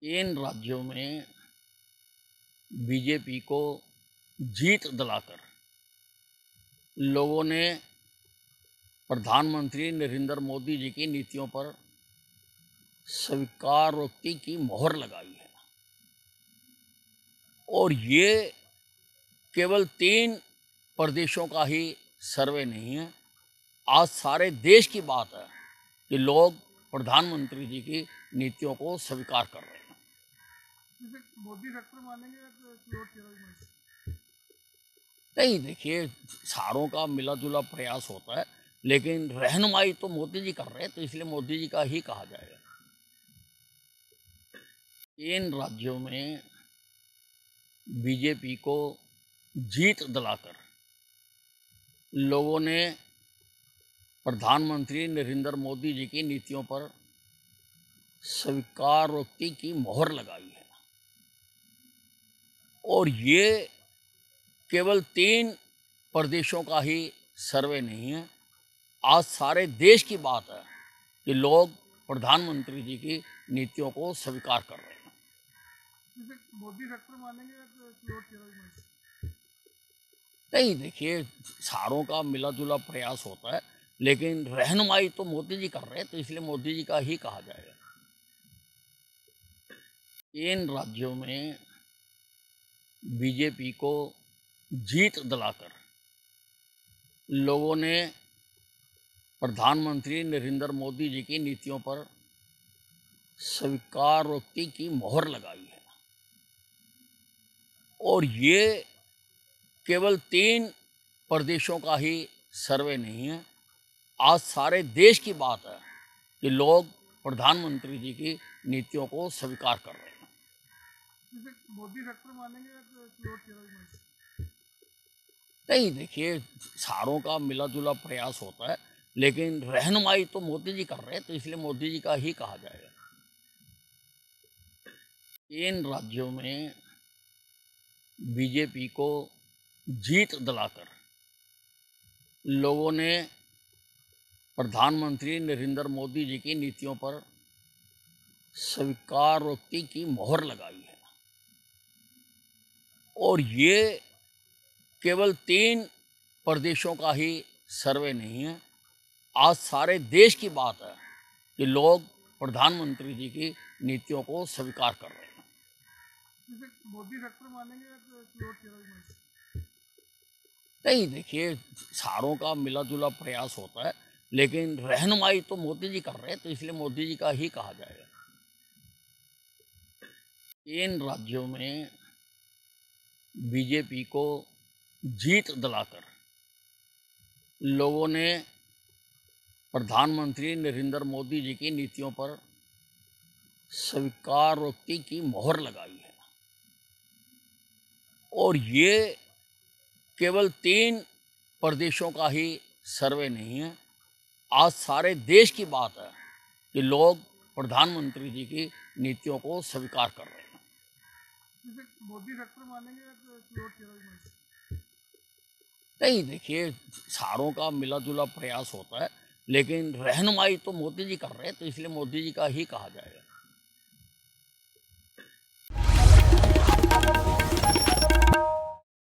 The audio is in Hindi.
इन राज्यों में बीजेपी को जीत दिलाकर लोगों ने प्रधानमंत्री नरेंद्र मोदी जी की नीतियों पर स्वीकारोक्ति की मोहर लगाई है। और ये केवल 3 प्रदेशों का ही सर्वे नहीं है, आज सारे देश की बात है कि लोग प्रधानमंत्री जी की नीतियों को स्वीकार कर रहे हैं। मोदी फैक्टर मानेंगे या कोई और चेहरा भी मानेंगे? नहीं, देखिए, सारों का मिला जुला प्रयास होता है, लेकिन रहनुमाई तो मोदी जी कर रहे हैं, तो इसलिए मोदी जी का ही कहा जाएगा। इन राज्यों में बीजेपी को जीत दिलाकर लोगों ने प्रधानमंत्री नरेंद्र मोदी जी की नीतियों पर स्वीकारोक्ति की मोहर लगाई है। और ये केवल 3 प्रदेशों का ही सर्वे नहीं है, आज सारे देश की बात है कि लोग प्रधानमंत्री जी की नीतियों को स्वीकार कर रहे हैं। मोदी फैक्टर मानेंगे या कोई और चेहरा भी मानेंगे? नहीं, देखिए, सारों का मिला जुला प्रयास होता है, लेकिन रहनुमाई तो मोदी जी कर रहे हैं, तो इसलिए मोदी जी का ही कहा जाएगा। इन राज्यों में बीजेपी को जीत दिलाकर लोगों ने प्रधानमंत्री नरेंद्र मोदी जी की नीतियों पर स्वीकारोक्ति की मोहर लगाई है। और ये केवल 3 प्रदेशों का ही सर्वे नहीं है, आज सारे देश की बात है कि लोग प्रधानमंत्री जी की नीतियों को स्वीकार कर रहे हैं। मोदी फैक्टर मानेंगे या कोई और चेहरा भी मानेंगे? नहीं, देखिए, सारों का मिला जुला प्रयास होता है, लेकिन रहनुमाई तो मोदी जी कर रहे हैं, तो इसलिए मोदी जी का ही कहा जाएगा। इन राज्यों में बीजेपी को जीत दिलाकर लोगों ने प्रधानमंत्री नरेंद्र मोदी जी की नीतियों पर स्वीकारोक्ति की मोहर लगाई है। और ये केवल 3 प्रदेशों का ही सर्वे नहीं है, आज सारे देश की बात है कि लोग प्रधानमंत्री जी की नीतियों को स्वीकार कर रहे हैं। मोदी फैक्टर मानेंगे या कोई और चेहरा भी मानेंगे? नहीं, देखिए, सारों का मिला जुला प्रयास होता है, लेकिन रहनुमाई तो मोदी जी कर रहे हैं, तो इसलिए मोदी जी का ही कहा जाएगा। इन राज्यों में बीजेपी को जीत दिलाकर लोगों ने प्रधानमंत्री नरेंद्र मोदी जी की नीतियों पर स्वीकारोक्ति की मोहर लगाई है। और ये केवल 3 प्रदेशों का ही सर्वे नहीं है, आज सारे देश की बात है कि लोग प्रधानमंत्री जी की नीतियों को स्वीकार कर रहे हैं। मोदी फैक्टर मानेंगे या कोई और चेहरा भी मानेंगे? नहीं, देखिए, सारों का मिला जुला प्रयास होता है, लेकिन रहनुमाई तो मोदी जी कर रहे हैं, तो इसलिए मोदी जी का ही कहा जाएगा।